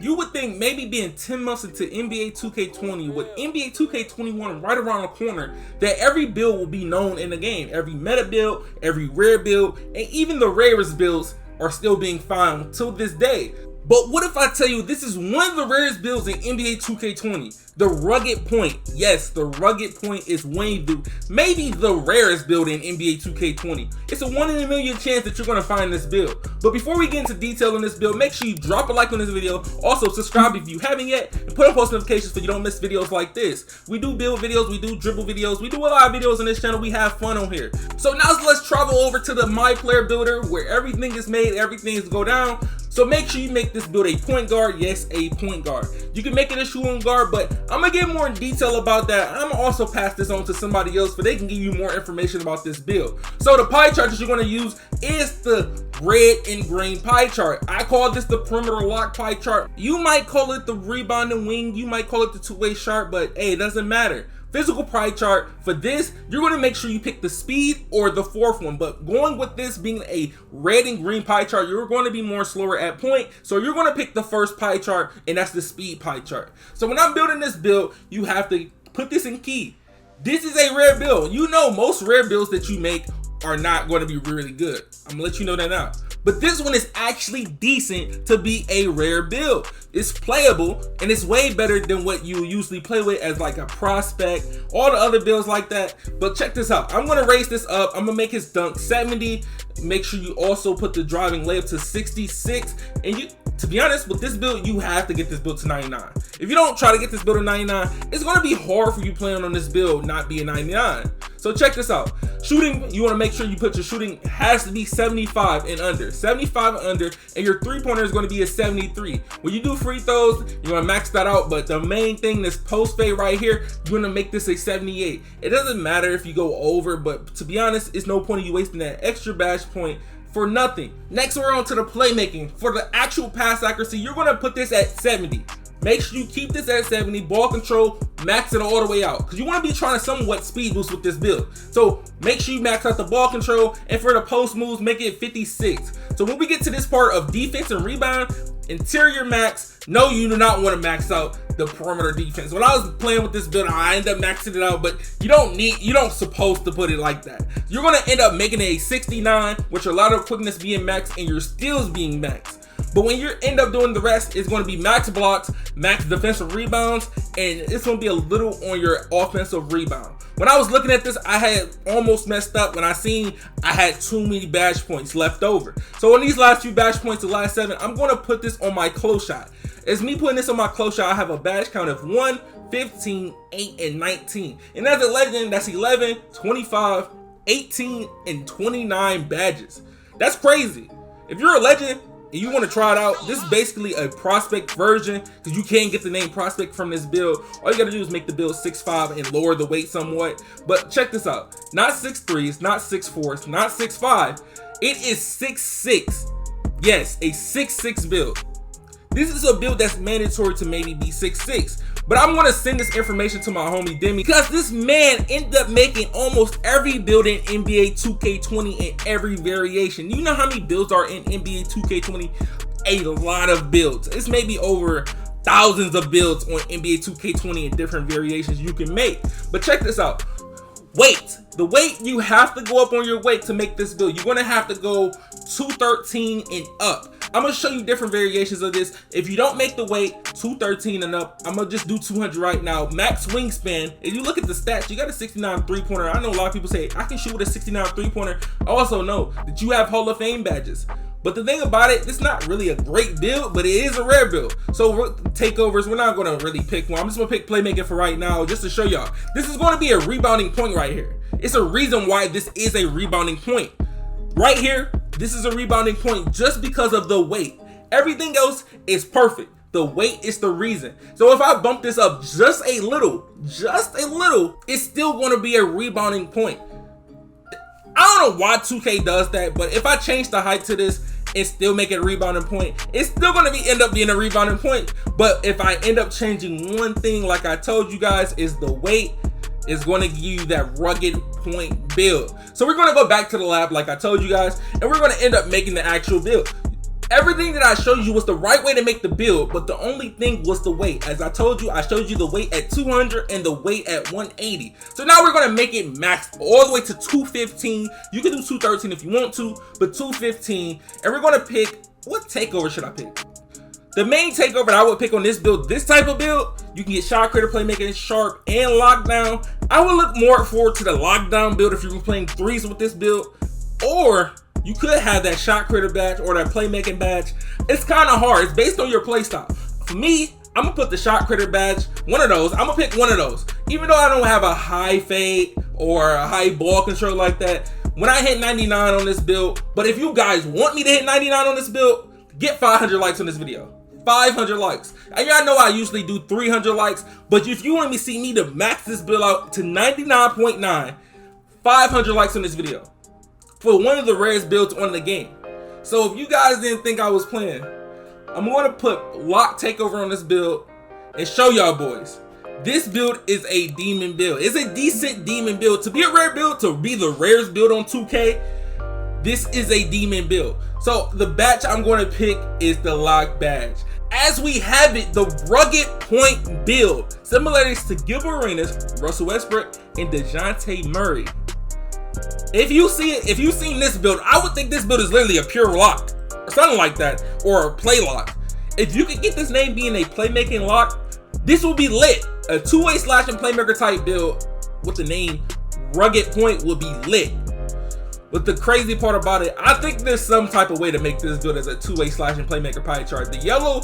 You would think maybe being 10 months into NBA 2K20 with NBA 2K21 right around the corner that every build will be known in the game. Every meta build, every rare build, and even the rarest builds are still being found till this day. But what if I tell you this is one of the rarest builds in NBA 2K20? The rugged point. Yes, the rugged point is maybe the rarest build in NBA 2K20. It's a 1 in a million chance that you're going to find this build. But before we get into detail on this build, make sure you drop a like on this video. Also, subscribe if you haven't yet, and put on post notifications so you don't miss videos like this. We do build videos, we do dribble videos, we do a lot of videos on this channel. We have fun on here. So now let's travel over to the My Player Builder where everything is made, everything is go down. So make sure you make this build a point guard. Yes, a point guard. You can make it a shooting guard, but I'm gonna get more in detail about that. I'm gonna also pass this on to somebody else so they can give you more information about this build. So the pie chart that you're gonna use is the red and green pie chart. I call this the perimeter lock pie chart. You might call it the rebounding wing, you might call it the two-way chart, but hey, it doesn't matter. Physical pie chart for this, you're going to make sure you pick the speed or the fourth one, but going with this being a red and green pie chart, you're going to be more slower at point, so you're going to pick the first pie chart, and that's the speed pie chart. So when I'm building this build, you have to put this in key. This is a rare build. You know most rare builds that you make are not going to be really good. I'm gonna let you know that now. But this one is actually decent to be a rare build. It's playable and it's way better than what you usually play with as like a prospect, all the other builds like that. But check this out. I'm gonna raise this up. I'm gonna make his dunk 70. Make sure you also put the driving layup to 66. And to be honest, with this build, you have to get this build to 99. If you don't try to get this build to 99, it's gonna be hard for you playing on this build not being 99. So check this out. Shooting, you wanna make sure you put your shooting has to be 75 and under. 75 and under, and your three-pointer is gonna be a 73. When you do free throws, you wanna max that out, but the main thing, this post fade right here, you wanna make this a 78. It doesn't matter if you go over, but to be honest, it's no point in you wasting that extra bash point for nothing. Next, we're on to the playmaking. For the actual pass accuracy, you're gonna put this at 70. Make sure you keep this at 70. Ball control, max it all the way out, because you want to be trying to somewhat speed boost with this build. So make sure you max out the ball control, and for the post moves, make it 56. So when we get to this part of defense and rebound, interior max, no, you do not want to max out the perimeter defense. When I was playing with this build, I ended up maxing it out, but you don't supposed to put it like that. You're gonna end up making it a 69, with your lateral quickness being maxed and your steals being maxed. But when you end up doing the rest, it's going to be max blocks, max defensive rebounds, and it's going to be a little on your offensive rebound. When I was looking at this, I had almost messed up when I seen I had too many bash points left over. So on these last few bash points, the last 7, I'm going to put this on my close shot. As me putting this on my close shot, I have a bash count of 1, 15, 8, and 19. And as a legend, that's 11, 25, 18, and 29 badges. That's crazy. If you're a legend, and you want to try it out, this is basically a prospect version, because you can't get the name prospect from this build. All you gotta do is make the build 6'5" and lower the weight somewhat. But check this out, not 6'3", it's not 6'4", it's not 6'5", it is 6'6". Yes, a 6'6" build. This is a build that's mandatory to maybe be 6'6", but I'm gonna send this information to my homie Demi, because this man ended up making almost every build in NBA 2K20 in every variation. You know how many builds are in NBA 2K20? A lot of builds. It's maybe over thousands of builds on NBA 2K20 in different variations you can make. But check this out. Weight. The weight, you have to go up on your weight to make this build. You're gonna have to go 213 and up. I'm gonna show you different variations of this. If you don't make the weight 213 and up, I'm gonna just do 200 right now. Max wingspan, if you look at the stats, you got a 69 three-pointer. I know a lot of people say, I can shoot with a 69 three-pointer. I also know that you have Hall of Fame badges. But the thing about it, it's not really a great build, but it is a rare build. So takeovers, we're not gonna really pick one. I'm just gonna pick playmaking for right now, just to show y'all. This is gonna be a rebounding point right here. It's a reason why this is a rebounding point. Right here, this is a rebounding point just because of the weight. Everything else is perfect. The weight is the reason. So if I bump this up just a little, it's still gonna be a rebounding point. I don't know why 2K does that, but if I change the height to this and still make it a rebounding point, it's still gonna end up being a rebounding point. But if I end up changing one thing, like I told you guys, is the weight, is going to give you that rugged point build. So we're going to go back to the lab like I told you guys, and we're going to end up making the actual build. Everything that I showed you was the right way to make the build, but the only thing was the weight. As I told you, I showed you the weight at 200 and the weight at 180. So now we're gonna make it maxed all the way to 215. You can do 213 if you want to, but 215. And we're gonna pick, what takeover should I pick? The main takeover that I would pick on this build, this type of build, you can get shot creator, playmaking, sharp, and lockdown. I would look more forward to the lockdown build if you're playing threes with this build, or you could have that shot creator badge or that playmaking badge. It's kind of hard. It's based on your playstyle. For me, I'm gonna put the shot creator badge, one of those. I'm gonna pick one of those. Even though I don't have a high fade or a high ball control like that, when I hit 99 on this build, but if you guys want me to hit 99 on this build, get 500 likes on this video. 500 likes. And y'all know I usually do 300 likes, but if you want me to see me to max this build out to 99.9, 500 likes on this video for one of the rarest builds on the game. So if you guys didn't think I was playing, I'm going to put lock takeover on this build and show y'all boys. This build is a demon build. It's a decent demon build. To be a rare build, to be the rarest build on 2K, this is a demon build. So the badge I'm going to pick is the lock badge. As we have it, the rugged point build. Similarities to Gilbert Arenas, Russell Westbrook, and DeJounte Murray. If you see it, if you've seen this build, I would think this build is literally a pure lock or something like that, or a play lock. If you could get this name being a playmaking lock, this will be lit. A two-way slashing playmaker type build with the name rugged point will be lit. But the crazy part about it, I think there's some type of way to make this build as a two-way slashing playmaker pie chart. The yellow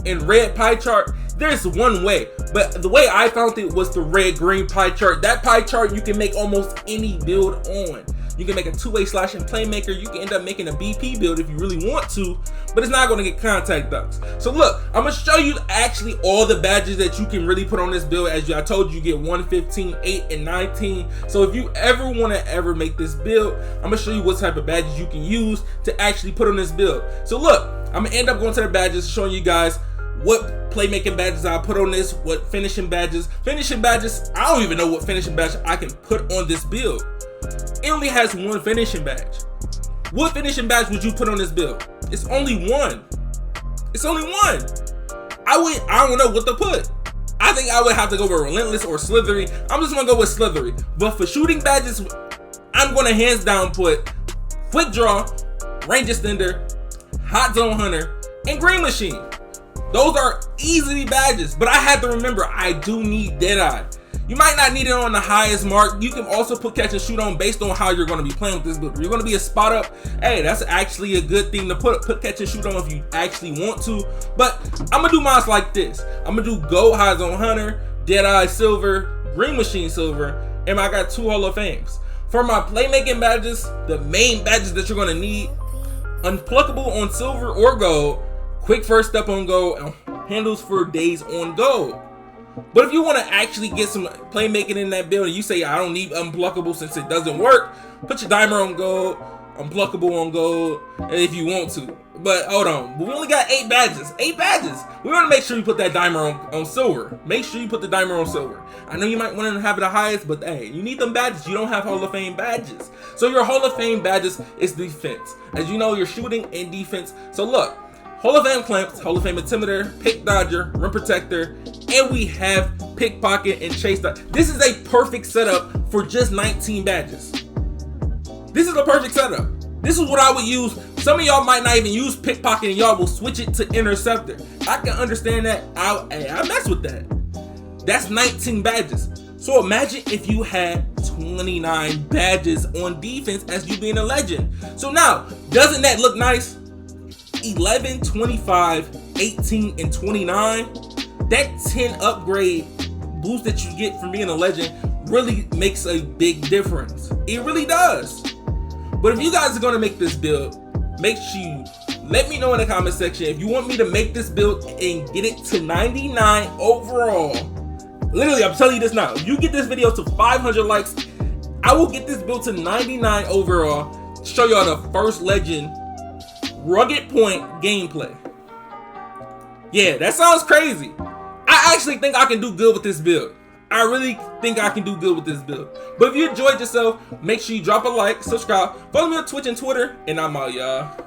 and red pie chart, there's one way, but the way I found it was the red-green pie chart. That pie chart you can make almost any build on. You can make a two-way slashing playmaker. You can end up making a BP build if you really want to, but it's not going to get contact dunks. So look, I'm going to show you actually all the badges that you can really put on this build. As I told you, get 115, 8, and 19. So if you ever want to make this build, I'm going to show you what type of badges you can use to actually put on this build. So look, I'm going to end up going to the badges, showing you guys what playmaking badges I put on this, what finishing badges. Finishing badges, I don't even know what finishing badge I can put on this build. It only has one finishing badge. What finishing badge would you put on this build? It's only one. It's only one. I don't know what to put. I think I would have to go with relentless or slithery. I'm just gonna go with slithery. But for shooting badges, I'm gonna hands down put quick draw, range extender, hot zone hunter, and green machine. Those are easy badges, but I had to remember I do need Deadeye. You might not need it on the highest mark. You can also put catch and shoot on based on how you're going to be playing with this build. If you're going to be a spot up, hey, that's actually a good thing to put catch and shoot on if you actually want to. But I'm going to do mine like this. I'm going to do gold high zone hunter, Deadeye silver, green machine silver, and I got 2 Hall of Fames. For my playmaking badges, the main badges that you're going to need, unpluckable on silver or gold, quick first step on gold, and handles for days on gold. But if you want to actually get some playmaking in that build and you say I don't need unpluckable since it doesn't work, put your dimer on gold, unpluckable on gold, if you want to. But hold on, we only got 8 badges. 8 badges. We want to make sure you put that dimer on silver. Make sure you put the dimer on silver. I know you might want to have it the highest, but hey, you need them badges. You don't have Hall of Fame badges. So your Hall of Fame badges is defense. As you know, you're shooting and defense. So look, Hall of Fame clamps, Hall of Fame intimidator, pick dodger, rim protector, and we have pickpocket and chase dodge. This is a perfect setup for just 19 badges. This is a perfect setup. This is what I would use. Some of y'all might not even use pickpocket and y'all will switch it to interceptor. I can understand that. I mess with that. That's 19 badges. So imagine if you had 29 badges on defense as you being a legend. So now, doesn't that look nice? 11, 25, 18, and 29. That 10 upgrade boost that you get from being a legend really makes a big difference. It really does. But if you guys are going to make this build, make sure you let me know in the comment section if you want me to make this build and get it to 99 overall. Literally, I'm telling you this now. If you get this video to 500 likes, I will get this build to 99 overall to show y'all the first legend rugged point gameplay. Yeah, that sounds crazy. I actually think I can do good with this build. I really think I can do good with this build. But if you enjoyed yourself, make sure you drop a like, subscribe, follow me on Twitch and Twitter, and I'm out, y'all.